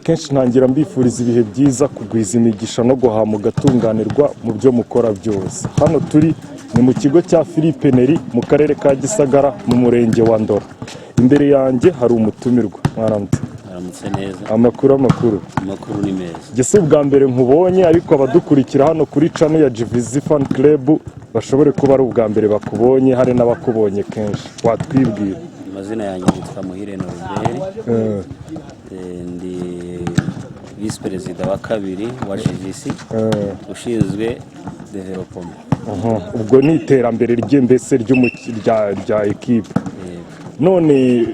Kenshi ntangira mbifuriza ibihe byiza kugwiza imigisha no guhama ugatunganirwa mu byo mukora byose. Hano turi ni mu kigo cya Philippe Neri mu karere ka Gisagara mu murenge wa Ndora. Imbere yanjye hari umutumirwa. Mwaramutse. Aramutse neza. Amakuru ni meza. Gese ubwa mbere nkubonye ariko abadukurikira hano kuri channel ya GVZ Fan Club bashobore kuba ari ubwa mbere bakubonye, hari n'abakubonye kenshi. Watwibwira. Amazina yanjye yitwa Muhire Norbert. Ndi Vice Perezida wa kabiri wa GVC ushinzwe development. Ubwo ni iterambere ry'embese rya equipe. None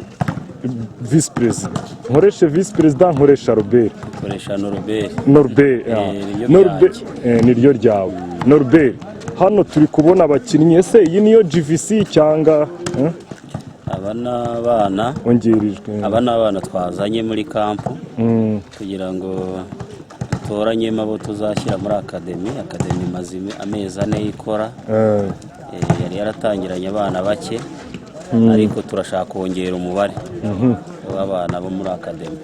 Vice President nkoresha Vice President nkoresha Robert. Nkoresha Norbert. Norbert niryo ryawe. Norbert hano turi kubona abakinnyi, ese iyi niyo GVC cyangwa abana ongerijwe abana twazanye muri kampu kugira ngo dutoranyemo abo tuzashyira muri akademi mazime amezi 4 ikora. Yari yaratangiranye abana bake ariko turashaka kongera umubare w'abana bo muri akademi.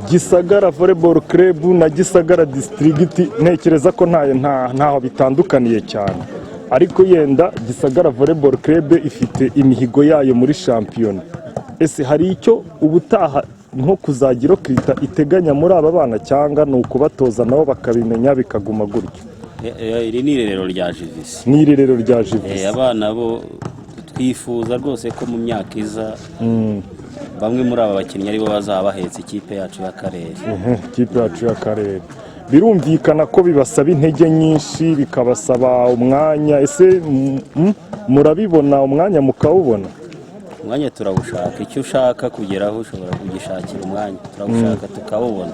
Gisagara Volleyball Club na Gisagara District ntekereza ko ntaho bitandukaniye cyane, ariko yenda Gisagara Volleyball Club ifite imihigo yayo muri shampiyona. Ese hari icyo ubutaha nko kuzagira kwita iteganya muri aba bana cyangwa ni ukubatoza nabo bakabimenya bikaguma gutyo? Iri ni irerero rya GVC. Ni irerero rya GVC. Abana bo twifuza rwose ko mu myaka iza bamwe muri aba bakinnyi aribo bazaba bahetse ikipe yacu y'akarere. Ikipe yacu y'akarere birumvikana ko bibasaba intege nyinshi, bikabasaba umwanya. Ese murabibona umwanya mukawubona? Umwanya turawushaka, icyo ushaka kugeraho ushobora kugishakira umwanya, turawushaka tukawubona.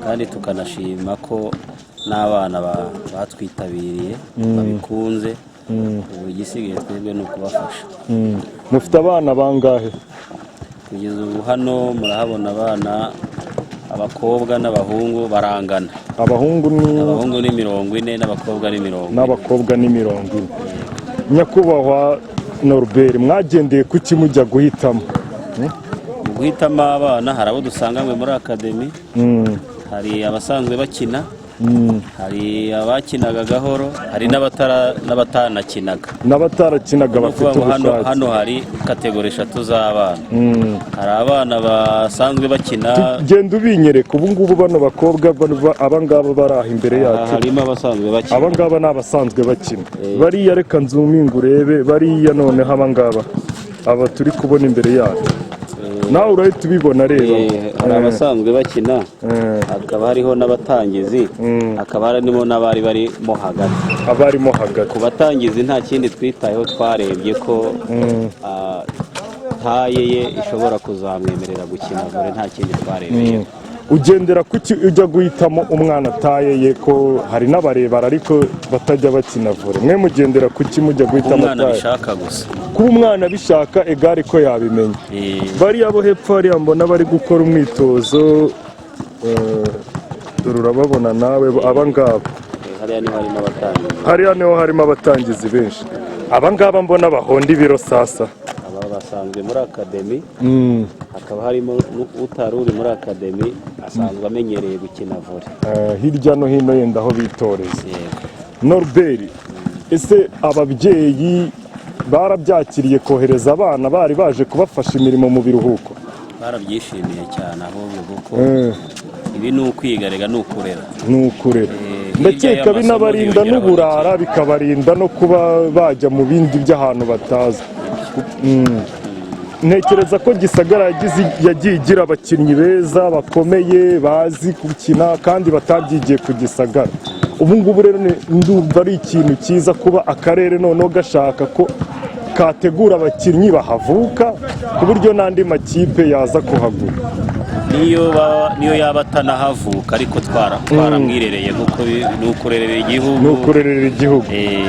Kandi tukanashima ko n'abana batwitabiriye babikunze. Ubu igisigaye twebwe ni ukubafasha. Mufite abana bangahe? Kugeza ubu hano murahabona abakobwa n'abahungu barangana. abahungu ni 40 n'abakobwa ni 40. Nyakubahwa Norbert, mwagendeye kuki mujya guhitamo? Guhitamo abana hari abo dusanganywe muri akademi, hari abasanzwe bakina, hari abakinaga gahoro, hari n'abatarakinaga bafite ubushake. Hano hari kategori 3 z'abana. Hari abana basanzwe bakina. Genda ubinyereka ubu ngubu bano bakobwa abangaba bari aho imbere yacu. Harimo abasanzwe bakina. Abangaba ni abasanzwe bakina. Bariya reka nzuminga urebe, bariya noneho abangaba aba turi kubona imbere yacu. Nawe urahita ubibona reba. Hari abasanzwe bakina, hakaba hariho n'abatangizi, hakaba harimo n'abari barimo hagati. Abarimo hagati. Ku batangizi nta kindi twitayeho, twarebye ko taye ye ishobora kuzamwemerera gukina vore, nta kindi twarebeye. Ugendera kuki ujya guhitamo umwana taye ye, ko hari n'abarebara ariko batajya bakina vore? Mwe mugendera kuki mujya guhitamo taye? Umwana bishaka gusa. Kuba umwana bishaka egari ko yabimenya. Bariya bo hepfo hariya mbona bari gukora umwitozo, urababona nawe abangaba. Hariya niho harimo abatangizi benshi. Abangaba mbona bahonda ibiro sasa. Basanzwe muri akademi, hakaba harimo utari uri muri akademi asanzwe amenyereye gukina vore. Hirya no hino yenda aho bitoreza. Norbert, ese ababyeyi barabyakiriye kohereza abana bari baje kubafasha imirimo mu biruhuko? Barabyishimiye cyane ahubwo kuko ibi ni ukwiga, rega ni ukurera. Ndakeka binabarinda n'uburara, bikabarinda no kuba bajya mu bindi by'ahantu batazi. Ntekereza ko Gisagara yagiye igira abakinnyi beza bakomeye bazi gukina kandi batabyigiye ku Gisagara. Ubu ngubu rero ndumva ari ikintu cyiza kuba akarere noneho gashaka ko kategura abakinnyi bahavuka ku buryo n'andi makipe yaza kuhagura. Niyo yaba atanahavuka ariko twaramwirereye kuko ni ukurerera igihugu.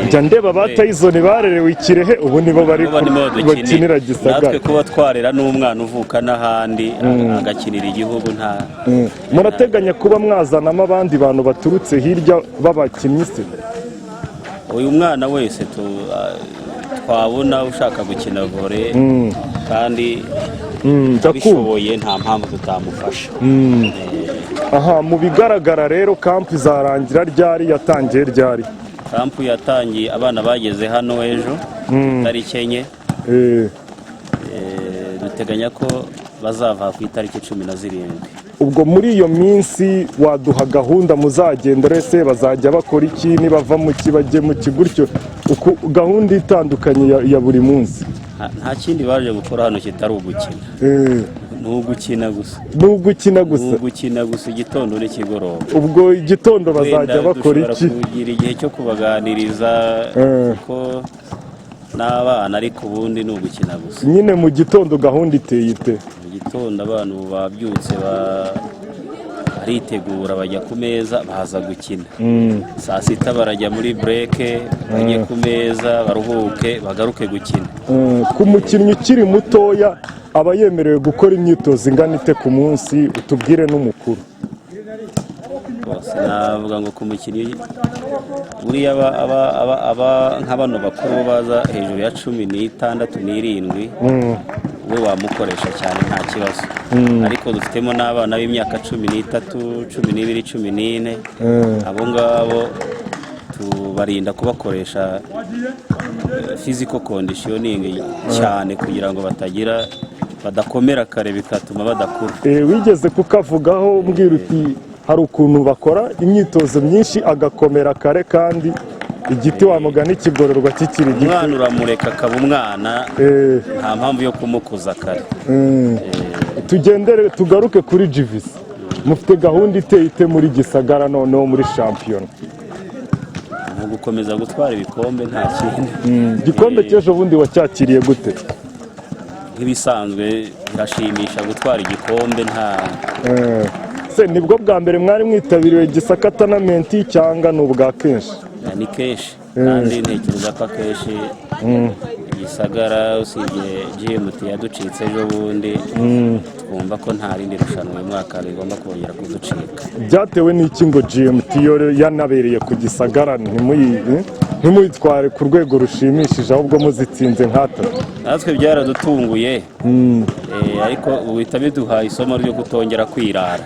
Njya ndeba ba Tyson barerewe i Kirehe, ubu nibo bari bakinira Gisagara. Natwe kuba twarera n'umwana uvuka n'ahandi agakinira igihugu nta. Murateganya kuba mwazanamo abandi bantu baturutse hirya b'abakinnyi se? Uyu mwana wese twabona ushaka gukina vore kandi abishoboye nta mpamvu tutamufasha. Aha, mu bigaragara rero kampu izarangira ryari? Yatangiye ryari? Kampu yatangiye, abana bageze hano ejo tariki 4. Duteganya ko bazava ku itariki 17. Ubwo muri iyo minsi waduha gahunda muzagenda rese, bazajya bakora iki, nibava mu kibajye mu kiguryo, gahunda itandukanye ya buri munsi? Nta kindi baje gukora hano kitari ugukina. Ni ugukina gusa igitondo n'ikigoroba. Ubwo igitondo bazajya bakora iki? Kugira igihe cyo kubaganiriza kuko n'abana, ariko ubundi ni ugukina gusa. Nyine mu gitondo gahunda iteye ite? Mu gitondo abantu babyutse baritegura bajya ku meza baza gukina. Saa 6 barajya muri bureke, bajye ku meza baruhuke bagaruke gukina. Ku mukinnyi ukiri mutoya aba yemerewe gukora imyitozo ingana ite ku munsi? Utubwire n'umukuru. Navuga ngo ku mukinnyi buriya aba nk'abano bakuru baza hejuru ya 16, 17, we wamukoresha cyane nta kibazo. Ariko dufitemo n'abana b'imyaka 13, 12, 14. Abo ngabo tubarinda kubakoresha physical conditioning cyane kugira ngo badakomera kare bikatuma badakura. Wigeze kukavugaho mbwira uti hari ukuntu bakora imyitozo myinshi agakomera kare kandi igiti wamugana ikigororwa kikiri gito. Umwana uramureka akaba umwana, nta mpamvu yo kumukuza kare. Tugendere tugaruke kuri GVC. Mufite gahunda iteye ite muri Gisagara noneho muri shampiyona? Mu gukomeza gutwara ibikombe nta kindi. Igikombe cy'ejo bundi wacyakiriye gute? Nk'ibisanzwe birashimisha gutwara igikombe nta. Se nibwo bwa mbere mwari mwitabiriwe Gisaka tournament cyangwa n'ubwa kenshi? Ni kenshi kandi ntekereza ko kenshi Gisagara usibye GMT yaducitse ejo bundi twumva ko nta rindi rushanwa uyu mwaka rigomba kongera kuducika. Byatewe n'iki ngo GMT yo yanabereye ku Gisagara ntimuyitware ku rwego rushimishije ahubwo muzitsinze nk'atatu? Natwe byaradutunguye ariko uhita biduha isomo ryo kutongera kwirara.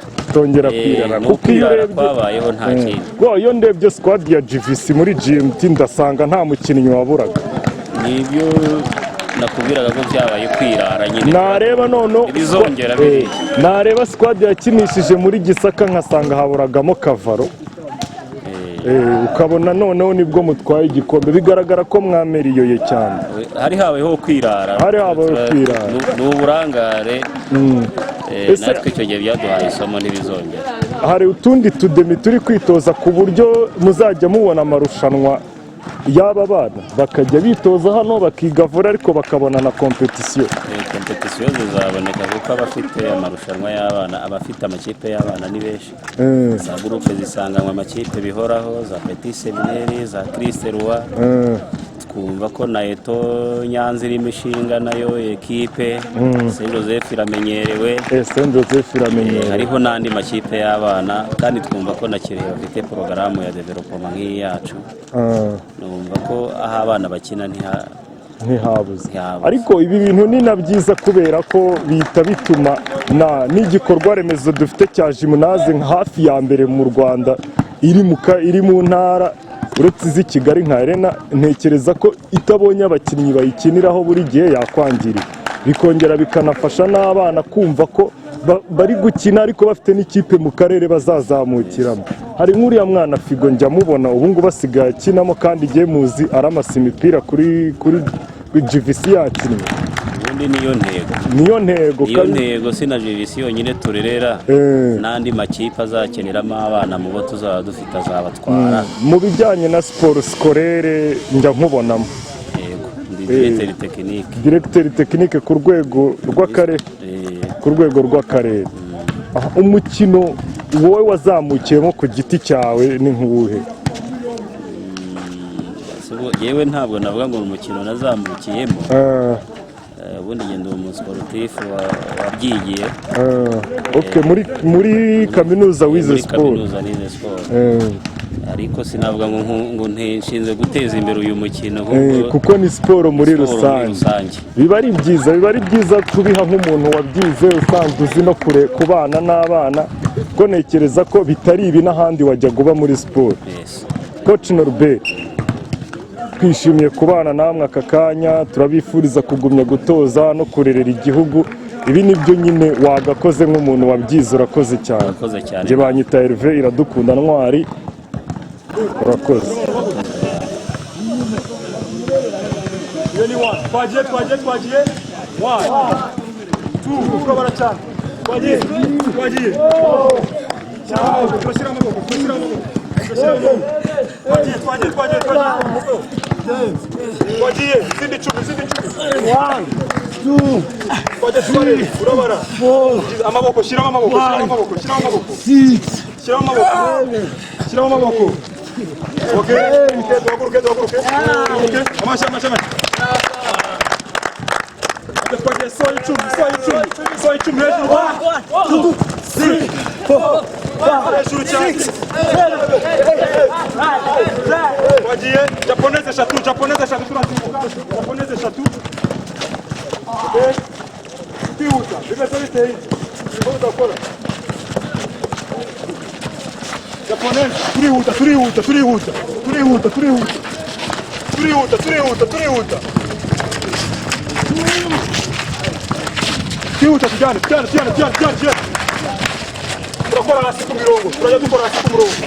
Kuko iyo urebye kwabayeho nta kindi. Iyo ndebye squad ya GVC muri GMT ndasanga nta mukinnyi waburaga. Nibyo nakubwiraga ko byabaye kwirara nyine. Nareba none bizongera biri. Nareba squad yakinishije muri Gisaka nkasanga haburagamo Kavaro. Ukabona noneho nibwo mutwaye igikombe bigaragara ko mwameriyoye cyane. Hari habayeho kwirara. Ni uburangare. Natwe icyo gihe byaduhaye isomo ntibizongera. Hari utundi tudemi turi kwitoza ku buryo muzajya mubona amarushanwa y'aba bana bakajya bitoza hano bakiga vore ariko bakabona na kompetisiyo. Kompetisiyo zizaboneka kuko abafite amarushanwa y'abana abafite amakipe y'abana ni benshi. Za gurupe zisanganywe amakipe bihoraho za Petit Seminaire za Christ Roi. Twumva ko na Eto Nyanza iri mishinga nayo ekipe Saint Joseph iramenyerewe. Saint Joseph iramenyerewe. Hariho n'andi makipe y'abana kandi twumva ko na Kirehe bafite porogaramu ya development nk'iyi yacu. Numva ko aho abana bakina ntihabuze. Ariko ibi bintu ni na byiza kubera ko bihita bituma n'igikorwa remezo dufite cya gymnase hafi ya mbere mu Rwanda iri mu ntara uretse iz'i Kigali nka Arena, ntekereza ko itabonye abakinnyi bayikiniraho buri gihe yakwangirika, bikongera bikanafasha n'abana kumva ko bari gukina ariko bafite n'ikipe mu karere bazazamukiramo. Hari nk'uriya mwana Figo njya mubona ubu ngubu asigaye akinamo kandi igihe muzi aramasa imipira kuri GVC yakinnye. Niyo ntego si na GVC yonyine turerera n'andi makipe azakeniramo abana mu bo tuzaba dufite azabatwara. Mu bijyanye na siporo sikorere njya nkubonamo. Directeur tekinike ku rwego rw'akarere. Umukino wowe wazamukiyemo ku giti cyawe ni nk'uwuhe? Yewe ntabwo navuga ngo umukino nazamukiyemo. Ubundi ngenda umusportif wabyigiye. Muri kaminuza wize sport. Ariko sinavuga ngo nshinzwe guteza imbere uyu mukino kuko ni siporo muri rusange. Biba ari byiza kubiha nk'umuntu wabyize usanzwe uzi no kubana n'abana, ko ntekereza ko bitari ibi n'ahandi wajya guba muri siporo. Coach Norbert, twishimiye kubana namwe aka kanya, turabifuriza kugumya gutoza no kurerera igihugu. Ibi nibyo nyine wagakoze nk'umuntu wabyize, urakoze cyane. Nge banyita Herve Iradukunda Ntwari. Urakoze. Twagiye. 1 2 ukabara cyane. Twagiye. Twagiye. Sindi 10. 1 2 twagiye urabara. Amaboko, shiramo amaboko. 6 shiramo amaboko. Okay. Duhaguruke. Amashi. Twagiye soy 10 hejuru. 1 2 3 4 hejuru cyane. Twagiye Japonese eshatu turasimbuka. Japonese eshatu. Okay. Kwihuta. Bimeze biteye. Udakora. Japonese turihuta. Turihuta tujyane. Turakora hasi ku mirongo. Turajya dukora hasi ku murongo.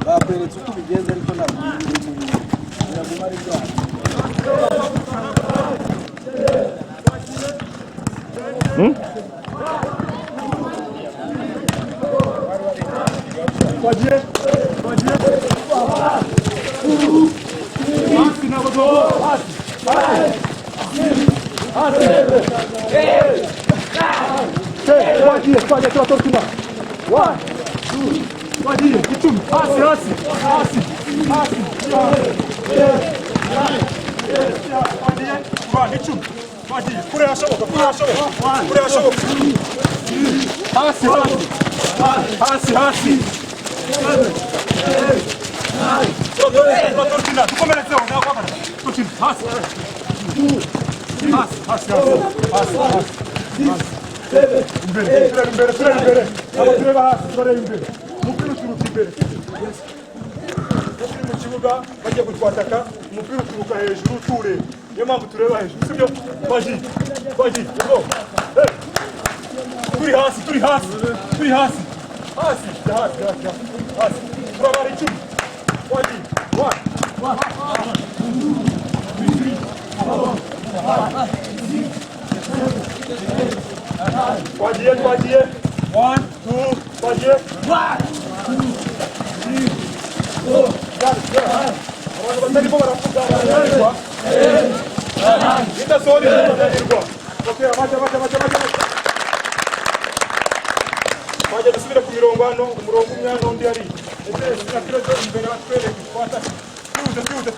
bakweretse uko bigenze ariko ntabwo biraguma ari byanyu. twagiye hasi n'abagabo hasi twagiye turatortuna twagiye icumi hasi icumi twagiye kure hashoboka hasi tukomeretseho hasi imbere tureba hasi turareba imbere umupira uturuka imbere turi mu kibuga bagiye kutwataka umupira uturuka hejuru tureba niyo mpamvu tureba hejuru sibyo twagiye turi hasi turabara icumi twagiye twagiye 1 2 twagiye abantu batarimo baravuga barananirwa bidasoni barananirwa bajya dusubire ku mirongo hano umurongo umwe hano undi hari na kirezo imbere batwereke twata twihute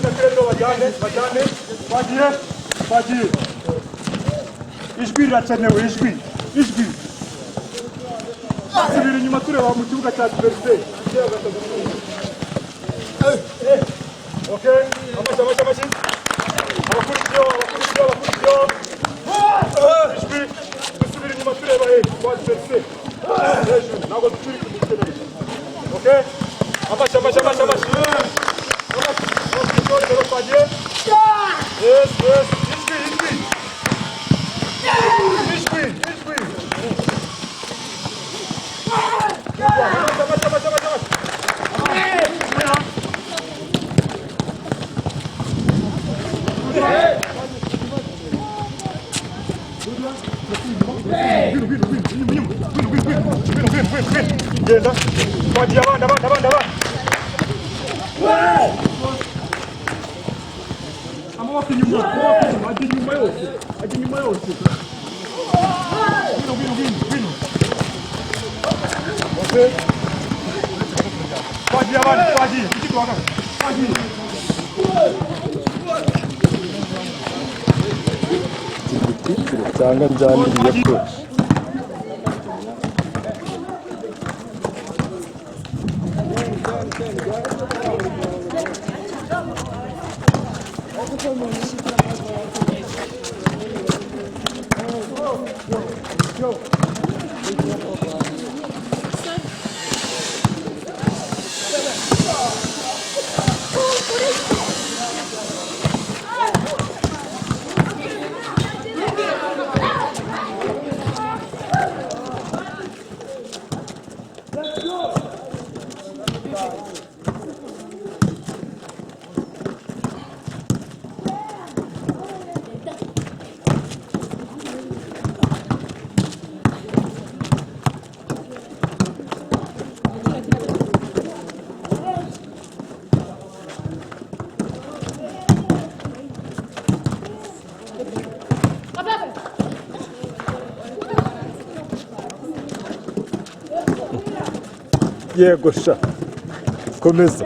na kirezo bajyane twagiye ijwi rirakenewe ijwi subira inyuma tureba mu kibuga cya Diversité okay amashi abakurikiyeho ijwi dusubira inyuma tureba kwa Diversité hejuru ntabwo turi kumukeneye okay amashi twagiye yes ijwi genda twagiye abandi amaboko inyuma ajya inyuma yose Vino. Okay. Twagiye abandi twagiye cyangwa njyaniriye ko yego sha komeza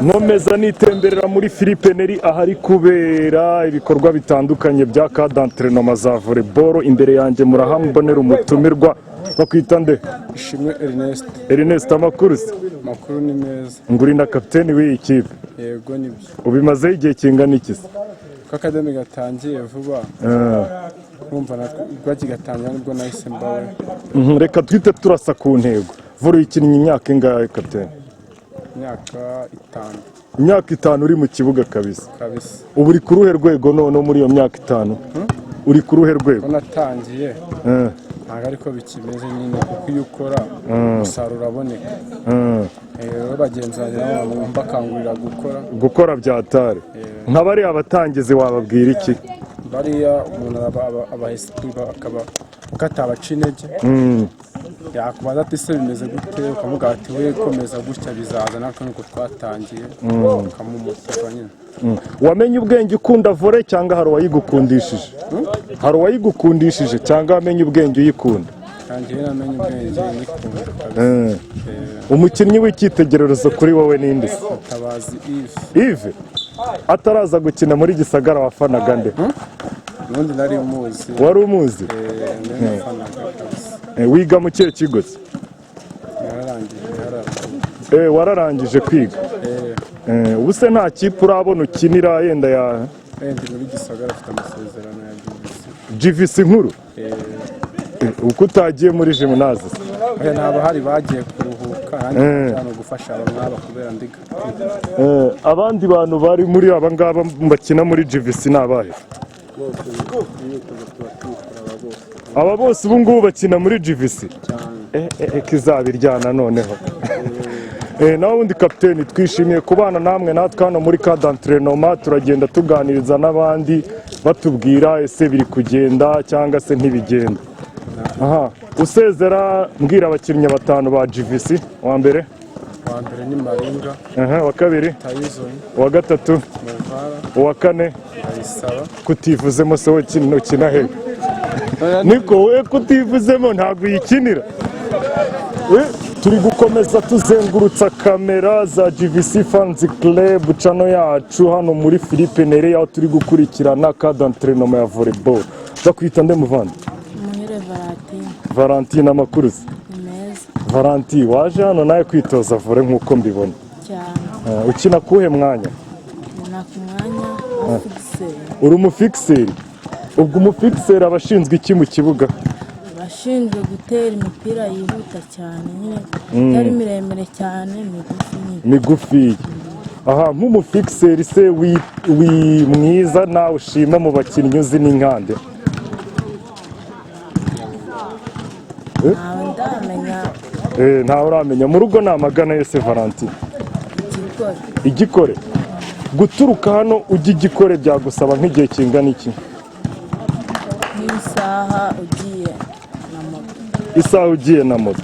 nkomeza nitemberera muri Philippe Neri ahari kubera ibikorwa bitandukanye bya ka d'entraînement za volleyball imbere yanjye murahambonera umutumirwa bakwita nde Ishimwe Ernest amakuru ni meza nguri na kapiteni w'iyi kipe yego nibyo ubimazeho igihe kingana iki se ko akademi gatangiye vuba kumva gatangira nibwo nahise mbawe reka twite turasa ku ntego vore ikinnye imyaka ingahe kapiteni imyaka 5 uri mu kibuga kabisa ubu uri ku ruhe rwego none muri iyo myaka 5 uri ku ruhe rwego natangiye ntabwo ariko bikimeze nyine kuko iyo ukora umusaruro aboneka rero bagenzi banjye nabo mbakangurira gukora byatare nk'abari abatangizi wababwira iki bariya umuntu aba esprit bakaba ukatabaca intege yakubaza ati se bimeze gute ukavuga ati we komeza gutya bizaza natwe nuko twatangiye ukamumutiva nyine. wamenye ubwenge ukunda vore cyangwa hari uwayigukundishije? hari uwayigukundishije cyangwa wamenye ubwenge uyikunda? kandi namenye ubwenge nyikunda kabisa. umukinnyi w'icyitegererezo kuri wowe ninde se? Mutabazi Yves ataraza gukina muri Gisagara wafanaga nde? ubundi nari umuzi. wari umuzi? nafanaga kabisa. wiga mu kihe kigo se? nararangije wararangije kwiga. ubu se nta kipe urabona ukinira yenda ya ndi muri Gisagara afite amasezerano ya GVC nkuru? uko utagiye muri gymnase se? ntabwo hari bagiye kuruhuka kandi gufasha abamwaba kubera ndiga. abandi bantu bari muri aba ngaba bakina muri GVC ni abahe? aba bose ubu ngubu bakina muri GVC? kizabiryana noneho. nawe wundi kapiteni twishimiye kubana namwe natwe hano muri ka d'entraînement turagenda tuganiriza n'abandi batubwira ese biri kugenda cyangwa se ntibigenda. usezera mbwira abakinnyi batanu ba GVC. wa mbere ni Maringa, wa kabiri Tayizoni, uwa gatatu Muvara, uwa kane Ayisaba. kutivuzemo se wowe ukina he? niko we kutivuzemo ntabwo uyikinira. turi gukomeza tuzengurutsa kamera za GVC Fans Club channel yacu hano muri Philippe Nere aho turi gukurikirana ka d'entraînement ya volleyball. Ndakwita nde muvandi? Muhire Valentine. amakuru se? Meza Valentine waje hano nawe kwitoza vore nk'uko mbibona cyane. ukina kuhe mwanya? Mbona ku mwanya wa fixeri. uri umufixeri? ubwo umufixeri aba ashinzwe iki mu kibuga? Abashinzwe gutera imipira yihuta cyane nyine itari miremire cyane migufi. nk'umufixeri se mwiza nawe ushima mu bakinnyi uzi n'inkande? ntawe ndamenya. ntawe uramenya. mu rugo ni amagana yose Valentine? Igikore. guturuka hano ujya Igikore byagusaba nk'igihe kingana iki? n'isaha ugiye na moto. isaha ugiye na moto.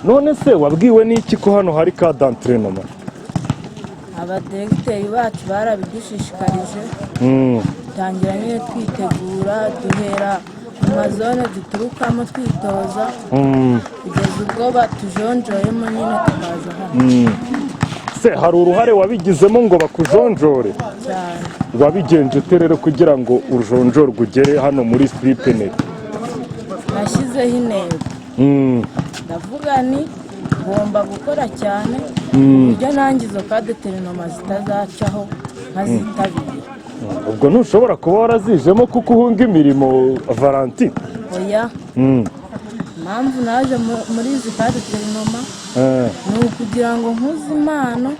none se wabwiwe n'iki ko hano hari ka d'entraînement? Abadiregiteri bacu barabidushishikarije tangira nyine twitegura duhera mu mazone duturukamo twitoza kugeza ubwo batujonjoyemo nyine tukaza hano. se hari uruhare wabigizemo ngo bakujonjore? cyane. wabigenje ute rero kugira ngo urujonjorwe ugere hano muri Philippe Nere? nashyizeho intego ndavuga ni ngomba gukora cyane ku buryo nanjye izo ka d'entraînement zitazacaho nkazitabira. ubwo ntushobora kuba warazijemo kuko uhunga imirimo Valentine? oya impamvu naje muri izi ka d'entraînement ni ukugira ngo nkuze impano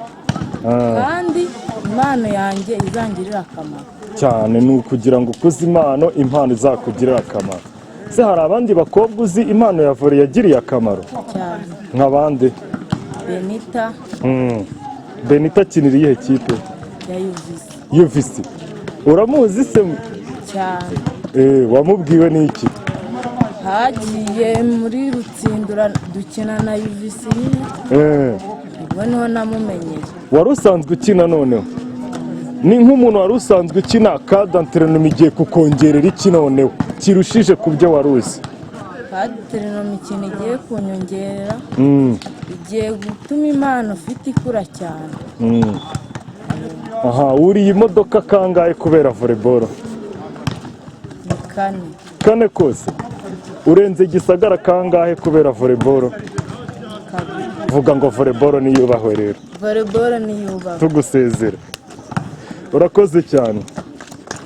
kandi impano yanjye izangirira akamaro cyane. ni ukugira ngo ukuze impano izakugirira akamaro. se hari abandi bakobwa uzi impano ya vore yagiriye akamaro? cyane. nk'abandi? Benita akinira iyihe kipe? ya UVC. uramuzi se? cyane. wamubwiwe n'iki? hagiye muri Rutsindura dukina na UVC nyine ubwo niho namumenyeye. wari usanzwe ukina noneho? ni nk'umuntu wari usanzwe ukina ka d'entraînement igiye kukongerera iki noneho kirushije ku byo wari uzi? ka d'entraînement ikintu igiye kunyongerera igiye gutuma impano ufite ikura cyane. wuriye imodoka kangahe kubera volleyball? ni kane. kane kose? urenze Gisagara kangahe kubera volleyball? kabiri. vuga ngo volleyball niyubahwe rero. volleyball niyubahwe. tugusezera urakoze cyane.